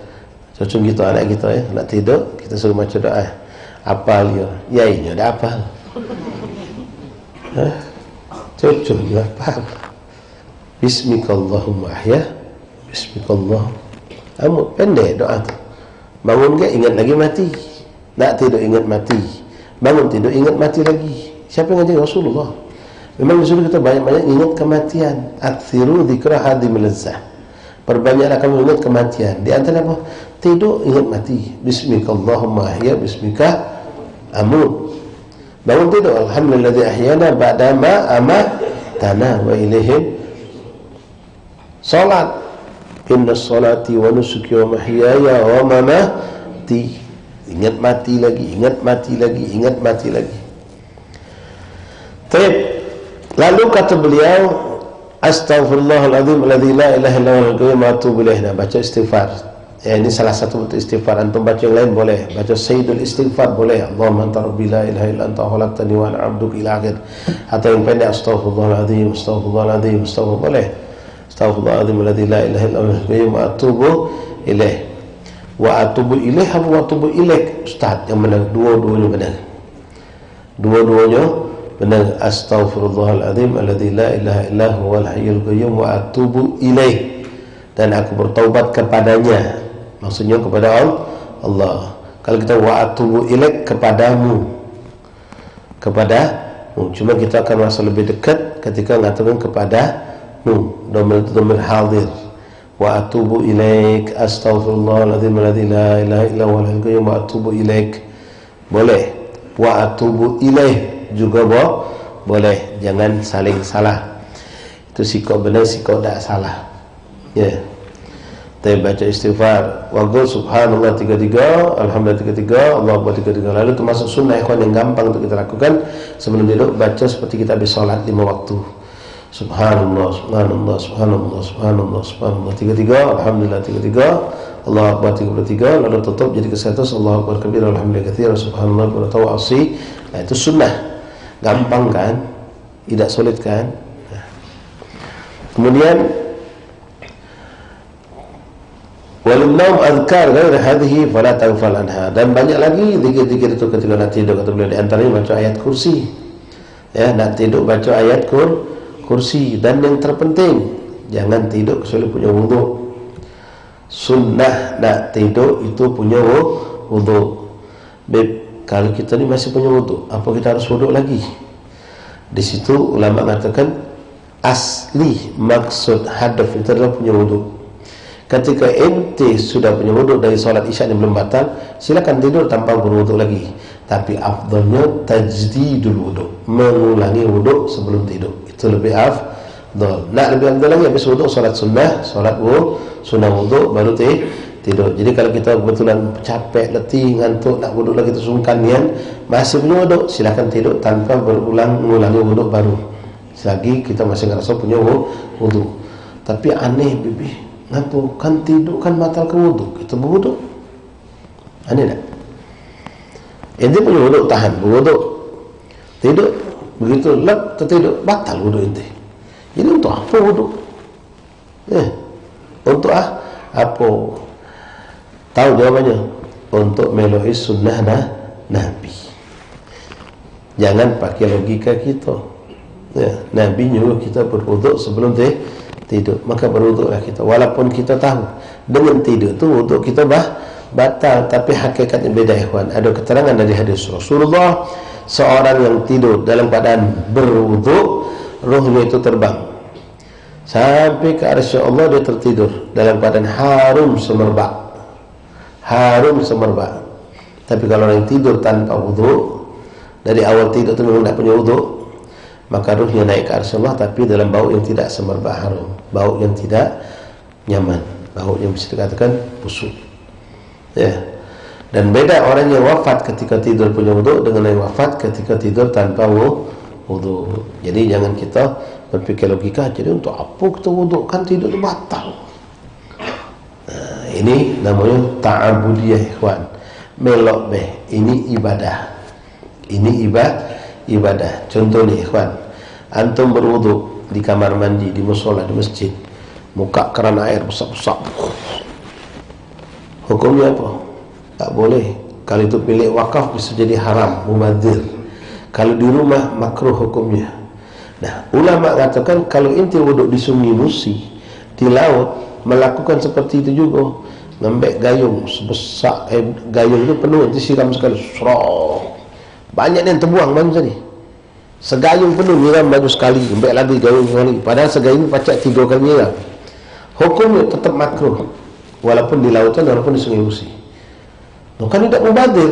A: cucu kita, anak kita, ya, nak tidur kita suruh baca doa. Apal dia, yainya dah apal. Cucu dia apal. Bismika Allahumma ahya, bismika Allahumma amut. Pendek doa tu. Bangun ke ingat lagi mati. Nak tidur ingat mati. Bangun tidur ingat mati lagi. Siapa yang ngajar? Rasulullah. Memang disuruh kita banyak-banyak ingat kematian. Akthiru dzikra hadimil lazzah. Perbanyaklah kamu ingat kematian. Di antara apa? Tidur ingat mati. Bismika Allahumma ahya, bismika amut. Bangun tidur, alhamdulilladzi ahyana ba'da ma amatana wa ilaihim salat. Inna salati wa nusuki wa mahyaya wa mamati. Ingat mati lagi, ingat mati lagi, ingat mati lagi. Lalu kata beliau, astaghfirullahaladzim alladzi la ilaha illa huwal qayyum wa atubu ilaih. Baca istighfar. Ya, ini salah satu bentuk istighfar. Antum baca yang lain boleh. Baca sayyidul istighfar boleh. Allahumma anta rabbi la ilaha illa anta khalaqtani wa ana 'abduka ila akhir. Atau yang pendek, astaghfirullahaladzim, astaghfirullahaladzim, astaghfirullah boleh. Astaghfirullahaladzim alladzi la ilaha illa huwal qayyum wa atubu ilaih. Wa atubu ilaih atau wa atubu ilaik. Ustaz, yang benar, dua-duanya benar. Dua-duanya benar. Astaghfirullahaladzim alladzi la ilaha illa huwal hayyul qayyum wa atubu ilaih. Dan aku bertaubat kepadanya. Maksudnya kepada Allah. Kalau kita wa atubu ilaik, kepadamu, Cuma kita akan merasa lebih dekat ketika mengatakan kepada domir hadir. Wa atubu ilaik, astaghfirullahaladzim alladzi la ilaha illa huwal hayyul qayyum, wa atubu ilaik. Boleh. Wa atubu ilaih juga boleh. Jangan saling salah. Itu sikap benar, sikap tak salah. Ya. Kita baca istighfar. Wa qul subhanallah 33, alhamdulillah 33, Allahu akbar 33. Lalu termasuk sunnah ikhwan yang gampang untuk kita lakukan sebelum tidur, baca seperti kita habis salat 5 waktu. Subhanallah, subhanallah, subhanallah, subhanallah, subhanallah 33, alhamdulillah 33, Allahu akbar 33, lalu tutup jadi ke-100, Allahu akbar kabir, alhamdulillah katsir, subhanallah wa tawasi. Nah, itu sunnah. Gampang kan? Tidak sulit kan? Nah. Kemudian walum naum azkar ghair hadhihi fala taghfal anha. Dan banyak lagi zikir-zikir itu ketika nak tidur, kata beliau, di antaranya baca ayat kursi. Ya, nak tidur baca ayat kursi. Dan yang terpenting, jangan tidur kecuali punya wudu. Sunnah nak tidur itu punya wudu. Kalau kita ni masih punya wudu, apa kita harus wudu lagi? Di situ ulama mengatakan asli maksud hadaf itu adalah punya wudu. Ketika ente sudah punya wudu dari solat isya yang belum batal, silakan tidur tanpa berwudu lagi. Tapi afdalnya tajdidul wudu, mengulangi wudu sebelum tidur. Itu lebih afdal. Nak lebih afdal lagi, habis wudu solat sunnah, sunnah wudu baru tidur. Jadi kalau kita kebetulan capek, letih, ngantuk, nak wudu lagi tersungkan nian, masih punya wudu, silakan tidur tanpa mengulangi wudu baru. Selagi kita masih ngerasa punya wudu. Tapi aneh bibi, ngapa kan tidur kan batal ke wudu, kita berwudu. Aneh tak? Ente punya wudu, tahan berwudu, tidur, begitu lep tertidur, batal wudu ente. Jadi untuk apa wudu? Untuk apa? Tahu jawabannya? Untuk meloi sunnah Nabi. Jangan pakai logika kita. Nabi nyuruh kita berwudu sebelum tidur, maka berwuduklah kita. Walaupun kita tahu dengan tidur itu wuduk kita batal, tapi hakikatnya beda ikhwan. Ada keterangan dari hadis Rasulullah, seorang yang tidur dalam keadaan berwuduk, ruhnya itu terbang sampai ke arsy Allah, dia tertidur dalam keadaan harum semerbak. Tapi kalau orang tidur tanpa wudu, dari awal tidur itu memang tidak punya wudu, maka ruhnya naik ke arsy Allah, tapi dalam bau yang tidak semerbak harum, bau yang tidak nyaman, bau yang bisa dikatakan busuk. Ya. Dan beda orang yang wafat ketika tidur punya wudu dengan yang wafat ketika tidur tanpa wudu. Jadi jangan kita berpikir logika, jadi untuk apa kita wudu, kan tidur itu batal. Nah, ini namanya ta'abudiyah ikhwan. Melok beh, ini ibadah. Ini ibadah. Contoh nih ikhwan, antum berwudu di kamar mandi, di musola, di masjid, muka keran air besar-besar, hukumnya apa? Tak boleh. Kalau itu milik wakaf bisa jadi haram, mubadzir. Kalau di rumah makruh hukumnya. Nah, ulama katakan kalau inti wudu di sungai Musi, di laut, melakukan seperti itu juga. Ngambil gayung sebesar gayung itu penuh, itu siram sekali, banyak yang terbuang baju tadi. Segayung penuh nyiram baju sekali, ambil lagi gayung sekali. Padahal segayung pacak 3 kali nyiram. Hukumnya tetap makruh, walaupun di lautan, walaupun di sungai Musi. Kan tidak mubadzir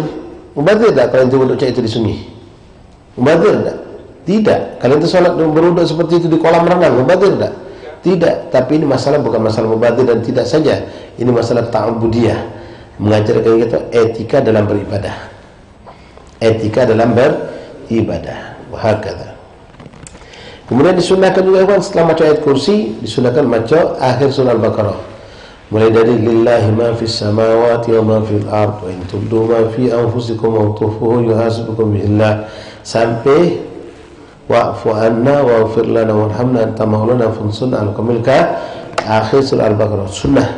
A: tak kalau itu untuk cek itu di sungai? Mubadzir tak? Tidak. Kalau itu solat berwudu seperti itu di kolam renang, mubadzir tak? Tidak. Tapi ini masalah bukan masalah mubadzir, dan tidak saja. Ini masalah ta'abudiyah, mengajarkan kita etika dalam beribadah. Etika dalam beribadah. Wahakadha. Kemudian disunahkan juga ikhwan, setelah baca ayat kursi, disunahkan baca akhir surah Al-Baqarah. Mulai dari lillahi ma fis samawati wa ma fil ard wa in tubdu ma fi anfusikum wa tukhfuhu yuhasibukum billah, sampai wa'fu anna wa'fir lana warhamna anta maulana fansurna 'alal qawmil kafirin, akhir surah Al-Baqarah. Sunnah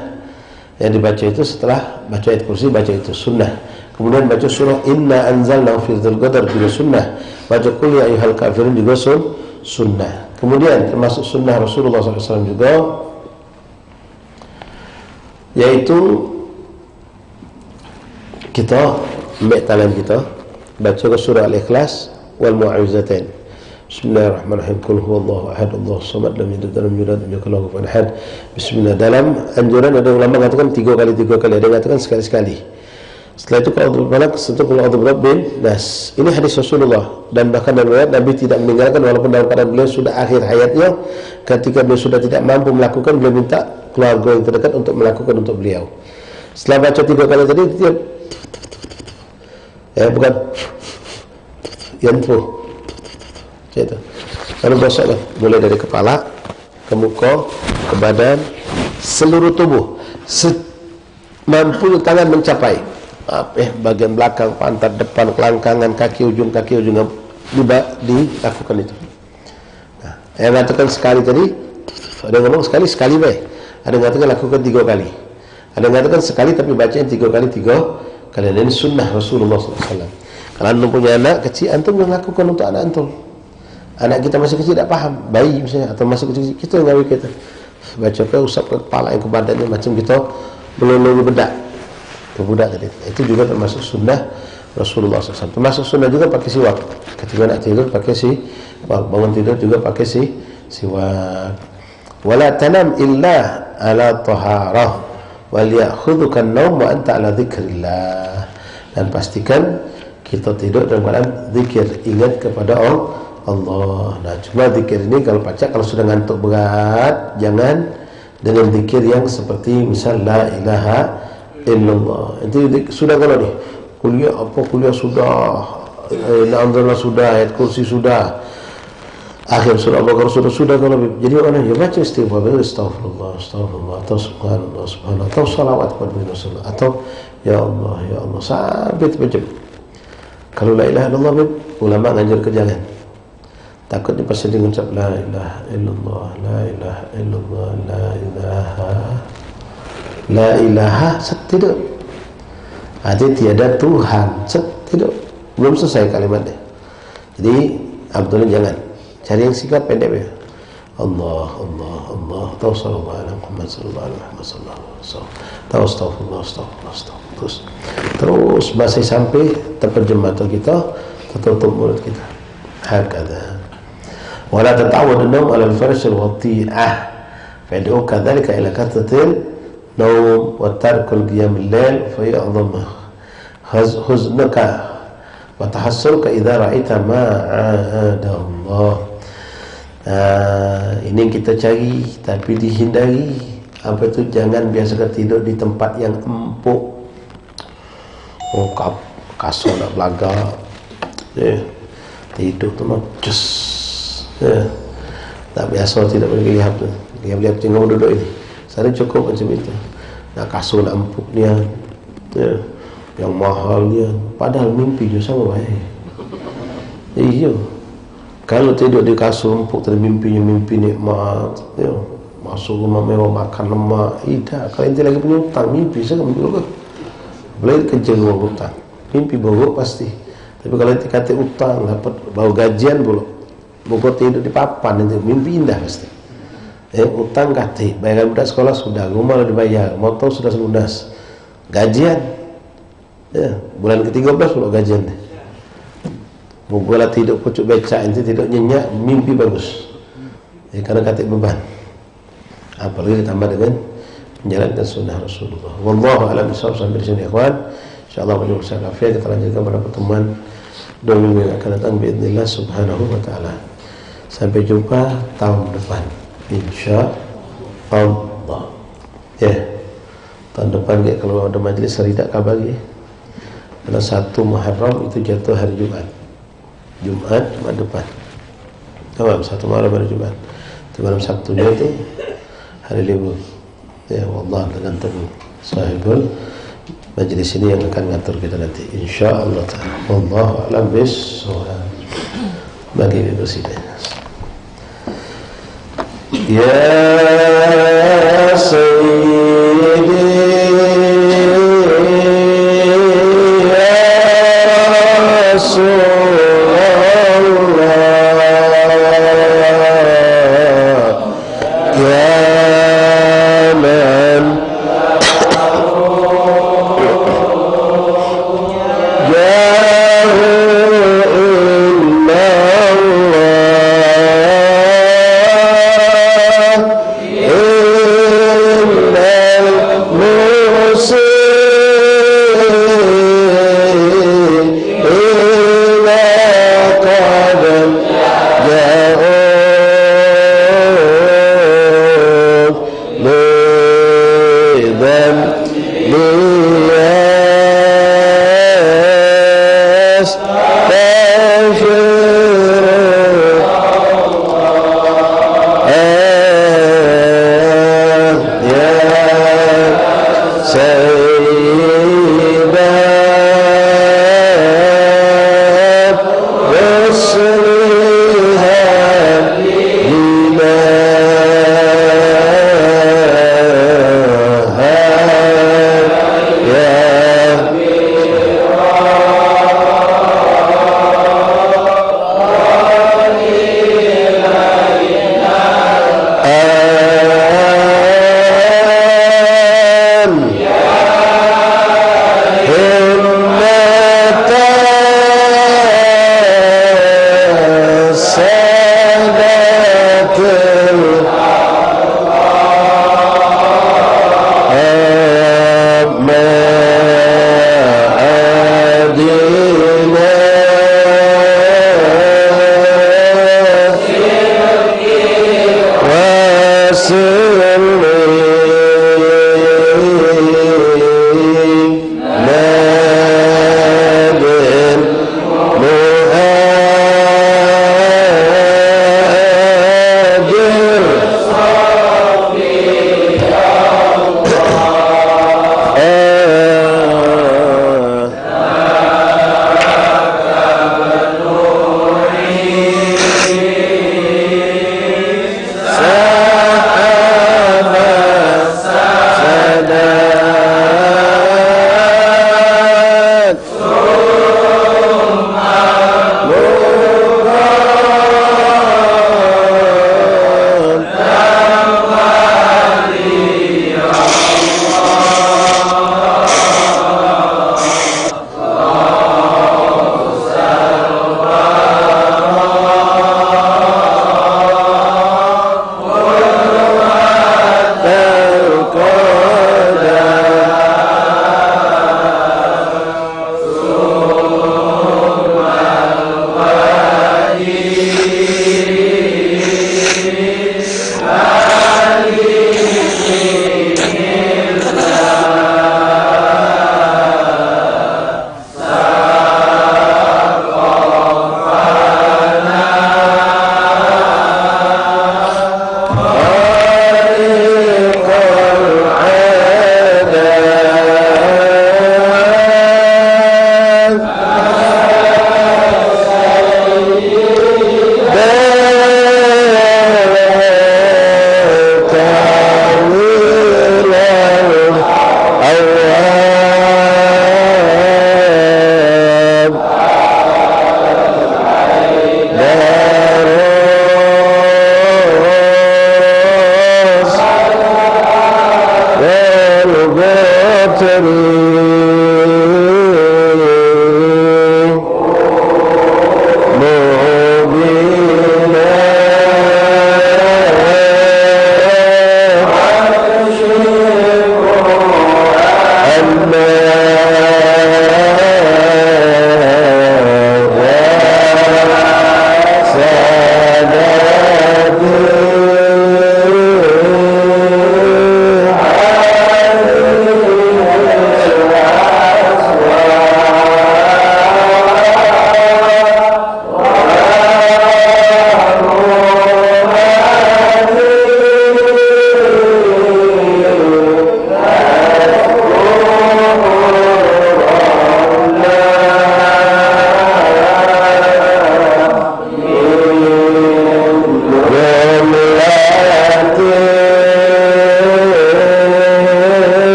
A: yang dibaca itu setelah baca ayat kursi, baca itu sunnah. Kemudian baca surah inna anzalnahu fi dzil qadar juga sunnah. Baca qul ya ayyuhal kafirun juga sunnah. Kemudian termasuk sunnah Rasulullah SAW juga, yaitu kita ambil tangan kita baca surah Al-Ikhlas wal Mu'awwizatain. Bismillahirrahmanirrahim. Qul huwallahu ahad, Allahus samad, lam yalid walam yulad, walam yakul lahu kufuwan ahad. Bismillah. Dalam anjuran ada ulama mengatakan 3 kali, ada yang mengatakan sekali-sekali. Setelah itu qul falaq, setelah qul a'udzu birabbin nas. Ini hadis Rasulullah, dan bahkan dalam riwayat Nabi tidak meninggalkan walaupun dalam keadaan beliau sudah akhir hayatnya. Ketika beliau sudah tidak mampu melakukan, beliau minta keluarga yang terdekat untuk melakukan untuk beliau. Setelah baca 3 kali tadi, dia bukan yanfu. Itu. Lalu gosoklah mulai dari kepala, ke muka, ke badan, seluruh tubuh, mampu tangan mencapai bagian belakang, pantat, depan, kelangkangan, kaki ujung dilakukan itu. Nah, yang mengatakan sekali tadi, ada yang ngomong sekali baik, ada yang mengatakan lakukan 3 kali, ada yang mengatakan sekali tapi bacanya 3 kali. Dan ini sunnah Rasulullah SAW. Kalau antum punya anak kecil, antum yang lakukan untuk anak antum. Anak kita masih kecil tidak paham, bayi misalnya, atau masih kecil, kita yang ngawin kita baca ke usap ke kepala, yang ke badannya, macam kita melulu bedak ke budak tadi. Itu juga termasuk sunnah Rasulullah SAW. Termasuk sunnah juga pakai siwak. Ketika nak tidur pakai bangun tidur juga pakai siwak. Wala tanam illa ala taharah wal ya'khudhuka an-nawm wa anta ala dzikrillah. Dan pastikan kita tidur dalam keadaan zikir, ingat kepada Allah. Nah, cuma zikir ini kalau kalau sudah ngantuk berat, jangan dengan zikir yang seperti misal la ilaha illallah. Itu sudah kalau nih kuliah sudah, alhamdulillah sudah, ayat kursi sudah, akhir surah Al-Baqarah sudah kalau jadi orang ya baca istighfar, astagfirullah, atau subhanallah, atau salawat kepada Rasulullah, atau ya Allah sampai terjemah. Kalau la ilaha illallah, ulama ngajar ke jangan. Takutnya pas dia mengucap la ilaha illallah, la ilaha illallah, la ilaha tidak. Artinya tiada Tuhan, tidak. Belum selesai kalimatnya. Jadi Abdullah jangan cari yang singkat pendek ya. Allah, atau sallallahu alaihi Muhammad sallallahu alaihi wasallam. Astagfirullah. Terus bahasa sampai terjemah mata kita, tertutup mulut kita. Hakadha. Wala tata'awwad an-nawm 'ala al-farash al-wati'ah. Fad'u kadzalika ila kathatil nawm wa tarkul qiyam al-lail fa ya'dhamu huznaka wa tahassuruka idza ra'aita ma 'ada Allah. Ini yang kita cari, tapi dihindari. Apa itu? Jangan biasakan tidur di tempat yang empuk. Kasur nak belaga, tidur tu mah tak biasa, tidak boleh lihat tu. Lihat tengok duduk ini. Saya cukup macam itu. Nak kasur nak empuk dia, yang mahal dia. Padahal mimpi je sama baik. Iya. Kalau tidur di kasur empuk, mimpi nikmat, masuk rumah mewah, makan lemak, tidak. Kalau nanti lagi punya hutang, mimpi saya juga. Boleh kerja uang hutang, mimpi buruk pasti. Tapi kalau nanti kata hutang, dapat bau gajian pula, buku tidur di papan, nanti mimpi indah pasti. Hutang kata, bayaran budak sekolah sudah, rumah sudah dibayar, motor sudah lunas, gajian, bulan ke-13 pula gajian. Bukulah tidur pucuk becak, nanti tidur nyenyak, mimpi bagus. Karena kata beban. Apalagi ditambah dengan menjalankan sunnah Rasulullah. Wallahu a'lam bishawab. Sampai di sini ikhwan. Insyaallah pada usaha kafir kita lanjutkan pada pertemuan 2 minggu yang akan datang biidznillah subhanahu wa ta'ala. Sampai jumpa tahun depan insyaallah. Tahun depan kalau ada majlis seridak kabari. Karena 1 Muharram itu jatuh hari Jumat depan. Malam 1 Muharram hari Jumat. Itu malam Sabtunya itu hari libur. Wallah tergantung sahibul majlis ini yang akan ngatur kita nanti insyaallah ta'ala. Wallahu a'lam bissawab. Bagi Ibu Siti. Ya Sayyidi ya Rasulullah,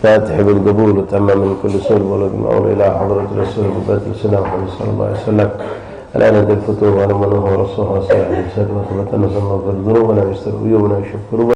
A: فاتح بالقبول وتمام من كل سوء ولد أول إلى حضرة رسول الله السلام محمد صلى الله عليه وسلم الآن ذي الفتوح ونمنه ورسوله وسلم وثبت نسأل الله في الذنوب ولا يستر عيوبنا ويشف